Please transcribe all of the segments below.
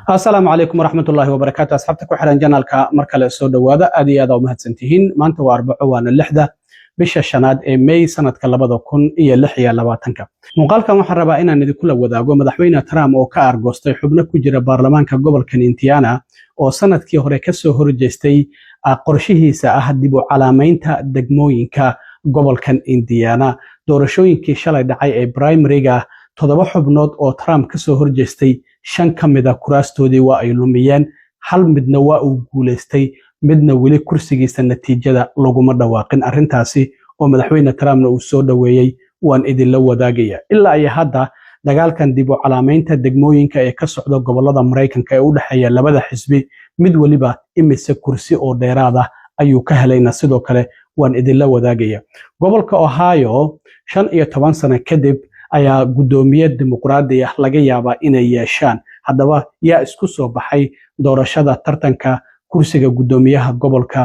السلام عليكم ورحمة الله وبركاته. أصحابتك وحران جانالك مركلة سودة وهذا أدي هذا ومهتسنتهين ما أنت وأربعة وأنا اللحدة بش الشناد ماي سنة كلبضة كون إيه لحية لباتنك مقالك محربة إن ندي كل وذا قوم مدحوينا ترام أو كأرجوستي حبنا كجرا برلمان كقبل كنينتيانا أو سنة كي هركسو هرجستي قرشيه سأهدبو علامين تدقموين كقبل كان إنديانا دورشوين كي شلي دعاي برايم ريجا تضبط حبنود أو ترام كسو هرجستي shan ka mid ah kuraastoodii waa ay lumiyeen hal midna waa uu guuleystay midna weli kursigiisa natiijada laguma dhawaaqin arrintaasi oo madaxweyne Trumpna uu soo dhaweeyay waan idin la wadaagaya ilaa ay hadda dagaalkan dib u calaameynta degmooyinka ee ka socda gobolada Mareykanka ee u dhaxeeya labada xisbi mid waliba imise kursi oo dheeraad ah ayuu ka helayna sidoo kale waan idin la wadaagaya gobolka Ohio 15 sano kadib ayaa gudoomiye dimuqraadi ah laga yaabaa inay yeeshaan haddaba yaa isku soo baxay doorashada tartanka kursiga gudoomiyaha gobolka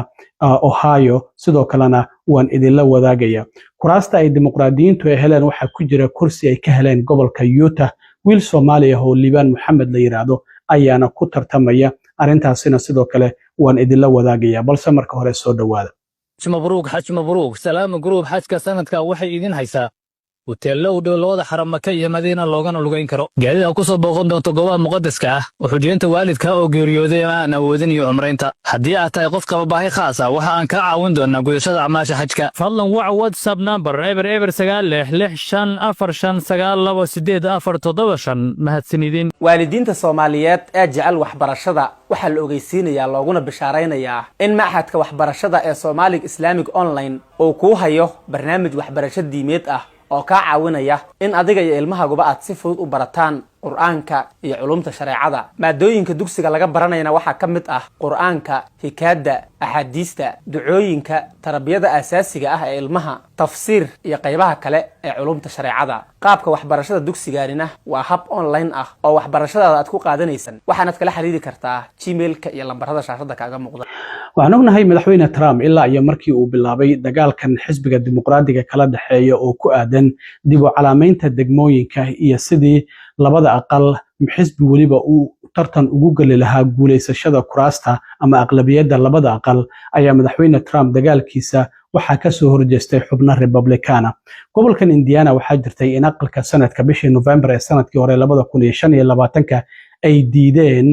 Ohio sidoo kalena waan idin la wadaagaya kuraasta ay dimuqraadiyiintu ay heleen waxa ku jira kursi ay ka heleen gobolka Utah wiil Soomaali ah oo Liban Maxamed la yiraahdo ayaana ku tartamaya arrintaasina sidoo kale waan idin la wadaagaya balse marka hore soo dhawaada مبروك سلام جروب حجك سندك waxay idin haysaa hoteello dowlada xaramaka iyo Madiina loogana lugayn karo gaadiidka ku soo booqan doonto goobaha muqaddaska ah wuxuu jeenta waalidka oo geeriyooday aan awoodin iyo umreynta haddii aad tahay qof qaba baahi khaas ah waxa aan ka caawin doonaa gudashada acmaasha xajka fadlan wac WhatsApp number eber 965592847 mahadsanidin waalidiinta Soomaaliyeed ee jecel waxbarashada waxa la ogeysiinayaa looguna bishaaraynayaa in maxadka waxbarashada ee Somali Islamic Online oo ku hayo barnaamij waxbarasho diimeed ah oo ka caawinaya in adiga iyo ilmahaguba aad si fudud u barataan quraanka iyo culumta shareecada maadooyinka dugsiga laga baranayna waxa ka mid ah quraanka hikaada ahadiista ducooyinka tarbiyada asaasiga ah ee ilmaha tafsiir iyo qaybaha kale ee culumta shareecada qaabka waxbarashada dugsigaarina waa hab online ah oo waxbarashada aad ku qaadanaysan waxaad kala xiriiri kartaa gmailka iyo lambarada shaashada kaaga muuqda waxaan ognahay madaxweyne Trump ilaa iyo markii uu bilaabay dagaalkan xisbiga dimuqraadiga kala dhaxeeya oo ku aadan dib u calaameynta degmooyinka iyo sidii labada aqal xisbi waliba uu tartan ugu gali lahaa guuleysashada kuraasta ama aqlabiyada labada aqal ayaa madaxweyne Trump dagaalkiisa waxa ka soo horjeestay xubno Republicana gobolkan Indiana waxa jirtay in aqalka sanadka bishii November ee sanadkii hore 2025 ay diideen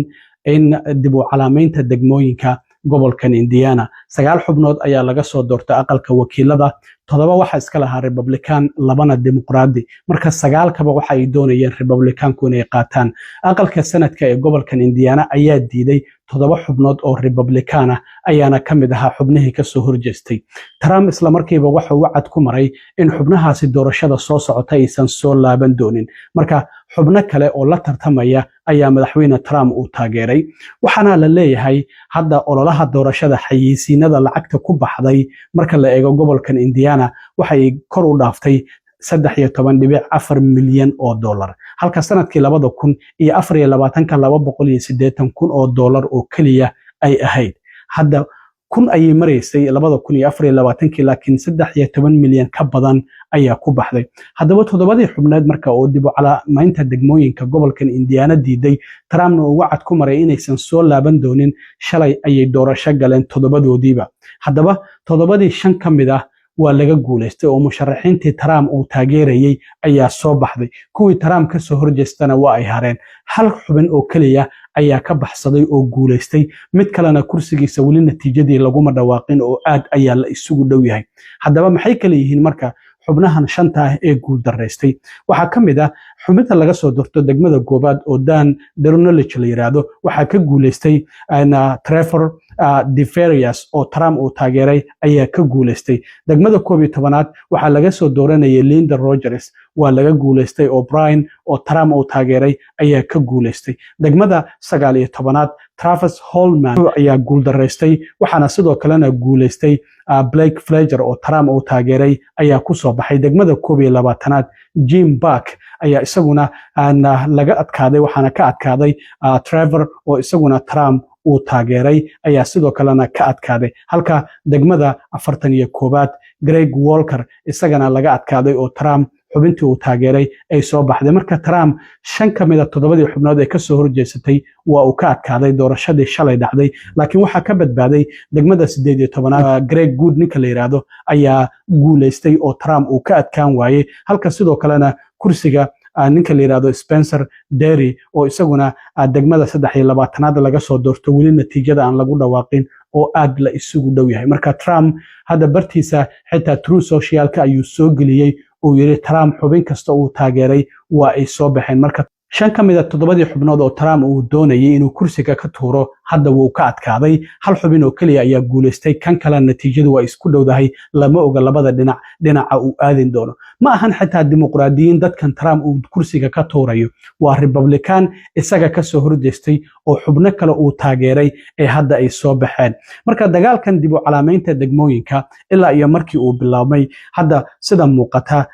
in dib u calaameynta degmooyinka gobolkan Indiana 9 xubnood ayaa laga soo doortay aqalka wakiilada 7 waxa iska lahaa Republican 2 dimuqraadi marka 9 kaba waxa ay doonayeen Republicanku inay qaataan aqalka sanadka ee gobolkan Indiana ayaa diiday 7 xubnood oo Republican ah ayaana kamid ahaa xubnihii ka soo horjeestay Trump isla markiiba waxa uu wacad ku maray in xubnahaasi doorashada soo socota aysan soo laaban doonin marka xubno kale oo la tartamaya ayaa madaxweyne Trump uu taageeray waxaana la leeyahay hadda ololaha doorashada xayeysiinada lacagta ku baxday marka la eego gobolkan Indiana waxay kor u dhaaftay 13.4 milyan oo dollar halka sanadkii 2024 kun oo dollar oo kaliya ay ahayd hadda kun ay mareysay 2024 laakiin 13 milyan ka badan ayaa ku baxday haddaba todobadii xubneed marka oo dib u calaameynta degmooyinka gobolkan Indiana diiday Trumpna uu wacad ku maray inaysan soo laaban doonin shalay ayay doorasho galeen todobadoodiiba haddaba todobadii 5 ka mid ah waa laga guuleystay oo musharaxiintii Trump uu taageerayay ayaa soo baxday kuwii Trump ka soo horjeestana waa ay hareen hal xubin oo kaliya ayaa ka baxsaday oo guuleystay mid kalena kursigiisa wali natiijadii laguma dhawaaqin oo aad ayaa la isugu dhow yahay haddaba maxay kala yihiin marka xubnahan shanta ah ee guul dareystay waxa kamid ah xubinta laga soo doorto degmada goobaad oo Dan Dernolich la yiraahdo waxa ka guuleystay Trevor DeVerius oo Trump uu taageeray ayaa ka guuleystay degmada 12aad waxa laga soo dooranayay Linda Rogers waa laga guuleystay O'Brien oo Trump uu taageeray ayaa ka guuleystay degmada 19aad Travis Holman ayaa guul dareystay waxaana sidoo kalena guuleystay Blake Fletcher oo Trump uu taageeray ayaa ku soo baxay degmada 22aad Jim Buck ayaa isaguna laga adkaaday waxaana ka adkaaday Trevor oo isaguna Trump uu taageeray ayaa sidoo kalena ka adkaaday halka degmada 41aad Greg Walker isagana laga adkaaday oo Trump xubintii uu taageeray ay soo baxday marka Trump 5 ka mid ah 7 xubnood ee ka soo horjeesatay waa uu ka adkaaday doorashadii shalay dhacday laakiin waxa ka badbaaday degmada 18 Greg Good ninka la yiraahdo ayaa guuleystay oo Trump uu ka adkaan waayay halka sidoo kalena kursiga ninka la yiraahdo Spencer Derry oo isaguna degmada 23aad laga soo doorto wali natiijada aan lagu dhawaaqin oo aad la isugu dhow yahay marka Trump hadda bartiisa xitaa True Social-ka ayuu soo geliyay oo yiri Trump xubin kasta uu taageeray waa ay soo baxeen marka 5 ka mid ah 7 xubnood oo Trump uu doonayay inuu kursiga ka tuuro hadda wuu ka adkaaday hal xubin oo kaliya ayaa guuleystay kan kale natiijadu waa isku dhowdahay lama oga labada dhinaca uu aadin doono ma ahan xitaa dimuqraadiyiin dadkan Trump uu kursiga ka tuurayo waa Republican isaga ka soo horjeestay oo xubno kale uu taageeray ee hadda ay soo baxeen marka dagaalkan dib u calaamaynta degmooyinka ilaa iyo markii uu bilaabmay hadda sida muuqata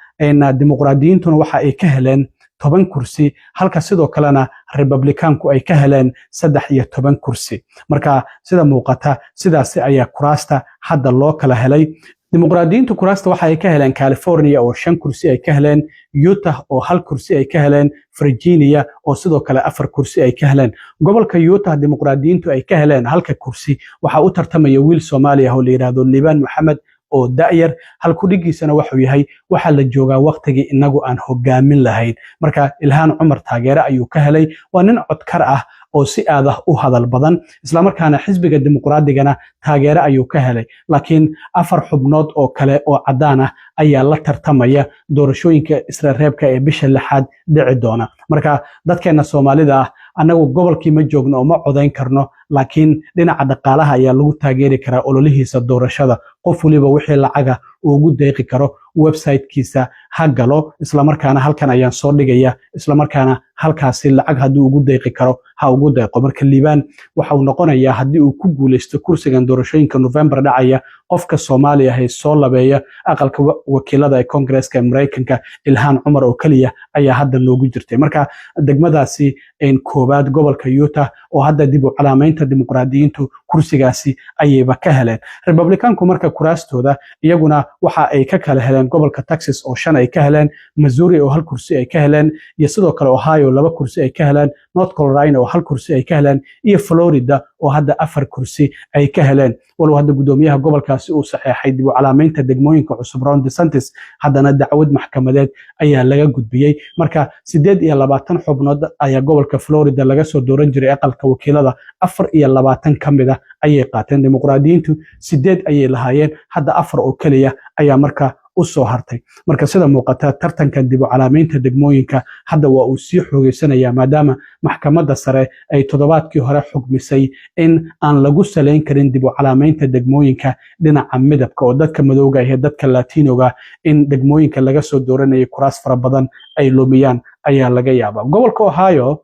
dimuqraadiyiintuna waxa ay ka heleen 10 kursi halka sidoo kalena Republicanku ay ka heleen 13 kursi marka sida muuqata sidaas ayaa kuraasta hadda loo kala helay dimuqraadiyiintu kuraasta waxa ay ka heleen California oo 5 kursi ay ka heleen Utah oo 1 kursi ay ka heleen Virginia oo sidoo kale 4 kursi ay ka heleen gobolka Utah dimuqraadiyiintu ay ka heleen halka kursi waxa uu tartamaya wiil Soomaali ah oo la yiraahdo Liban Maxamed oo daayar hal ku dhigiisana wuxuu yahay waxa la joogaa waqtigii inagu aan hogaamin lahayn marka Ilhaan Cumar taageere ayuu ka helay waa nin codkar ah oo si aad ah u hadal badan isla markaana xisbiga dimuqraadiga taageere ayuu ka helay laakiin 4 xubnood oo kale oo cadaan ah ayaa la tartamaya doorashooyinka Israareebka ee bisha 6aad dhici doona marka dadkeena Soomaalida ah anagu gobolkii ma joogno oo ma codayn karno laakiin dhinaca dhaqaalaha ayaa lagu taageeri karaa ololihiisa doorashada qof waliba wixii lacaga ugu deeqi karo website-kiisa ha galo isla markaana halkan ayaan soo dhigaya isla markaana halkaasi lacag haddii ugu deeqi karo ha ugu deeqo marka Liban waxa uu noqonayaa haddii uu ku guuleysto kursigan doorashooyinka November dhacaya qofka Soomaaliya ay soo labeeya aqalka wakiilada ee Congress-ka Mareykanka Ilhaan Cumar oo kaliya ayaa hadda loogu jirtay marka degmadaasi koobaad gobolka Utah oo hadda dib u calaamaynta dimuqraadiyiintu kursigaasi ayayba ka heleen Republicanku marka kuraastooda iyaguna waxa ay ka kala heleen gobolka Texas oo 5 ay ka heleen Missouri oo 1 kursi ay ka heleen iyo sidoo kale Ohio 2 kursi ay ka heleen North Carolina oo 1 kursi ay ka heleen iyo Florida oo hadda 4 kursi ay ka heleen walow hadda gudoomiyaha gobolkaasi uu saxeexay dib u calaamaynta degmooyinka cusub Ron DeSantis haddana dacwad maxkamadeed ayaa laga gudbiyay marka 28 xubnood ayaa gobolka Florida laga soo dooran jiray aqalka wakiilada 24 kamid ah ayay qaateen dimuqraadiyiintu 8 ayay lahaayeen hadda 4 oo kaliya ayaa marka u soo hartay marka sida muuqata tartankan dib u calaamaynta degmooyinka hadda waa uu sii xoogeysanaya maadaama maxkamadda sare ay toddobaadkii hore xugmisay in aan lagu saleyn karin dib u calaamaynta degmooyinka dhinaca midabka oo dadka madowga iyo dadka Latinoga in degmooyinka laga soo dooranayo kuraas fara badan ay lumiyaan ayaa laga yaabaa gobolka Ohio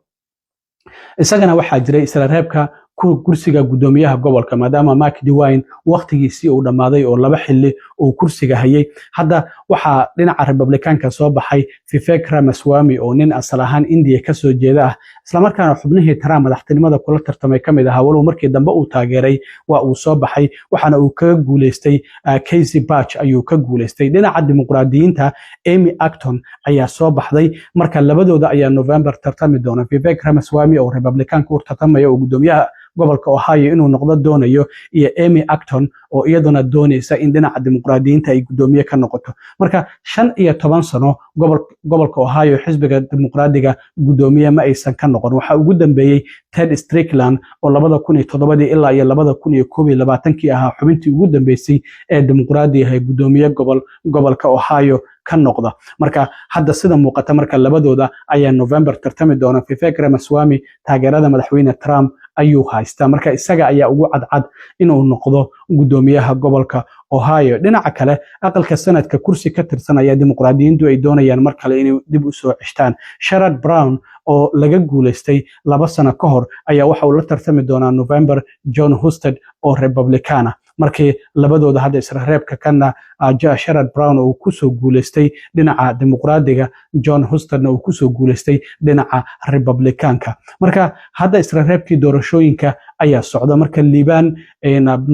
isagana waxaa jiray Israareebka kursiga gudoomiyaha gobolka maadaama Mark DeWine waqtigiisii uu dhamaaday oo 2 xilli uu kursiga hayay hadda waxa dhinaca Republicanka soo baxay Vivek Ramaswamy oo nin asal ahaan India ka soo jeeda ah isla markaana xubnihii Trump madaxtinimada kula tartamay kamid ah walow markii dambe uu taageeray waa uu soo baxay waxaana uu ka guuleystay Casey Batch ayuu ka guuleystay dhinaca dimuqraadiyiinta Amy Acton ayaa soo baxday marka labadooda ayaa November tartami doona Vivek Ramaswamy oo Republicanka u tartamaya oo gudoomiyaha gobolka Ohio inuu noqdo doonayo iyo Amy Acton oo iyaduna doonaysa in dhinaca dimuqraadiyiinta ay gudoomiye ka noqoto marka 15 sano gobolka Ohio xisbiga dimuqraadiga gudoomiye ma aysan ka noqon waxa ugu dambeeyay Ted Strickland oo 2007 ilaa iyo 2021 ahaa xubintii ugu dambeysay ee dimuqraadiga ee gudoomiye gobolka Ohio ka noqda marka hadda sida muuqata marka labadooda ayaa November tartami doona Vivek Ramaswamy taageerada madaxweyne Trump ayuu haystaa marka isaga ayaa ugu cadcad inuu noqdo gudoomiyaha gobolka Ohio dhinaca kale aqalka sanadka kursi ka tirsan ayaa dimuqraadiyiintu ay doonayaan mar kale inay dib u soo cishtaan Sherrod Brown oo laga guuleystay 2 sano ka hor ayaa waxa uu la tartami doonaa November John Husted oo Republicana markii labadooda hadda Israareebka kana Sherrod Brown oo ku soo guuleystay dhinaca dimuqraadiga John Hustedna oo ku soo guuleystay dhinaca Republicanka marka hadda Israareebkii doorashooyinka ayaa socda marka liibaan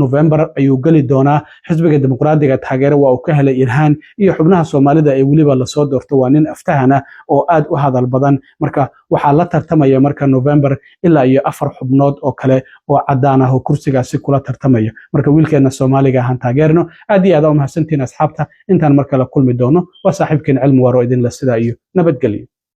November ayuu gali doonaa xisbiga dimuqraadiga taageero waa uu ka helay Ilhaan iyo xubnaha Soomaalida ee waliba la soo doorto waa nin aftahana oo aad u hadal badan marka waxaa la tartamaya marka November ilaa iyo 4 xubnood oo kale oo cadaan ah oo kursigaasi kula tartamaya marka wiilkeena Soomaaliga ahaan taageerno aad iyo aad u mahadsantiin asxaabta intaan markale kulmi doono waa saaxiibkeen cilmi waro idin la sida iyo nabadgelyo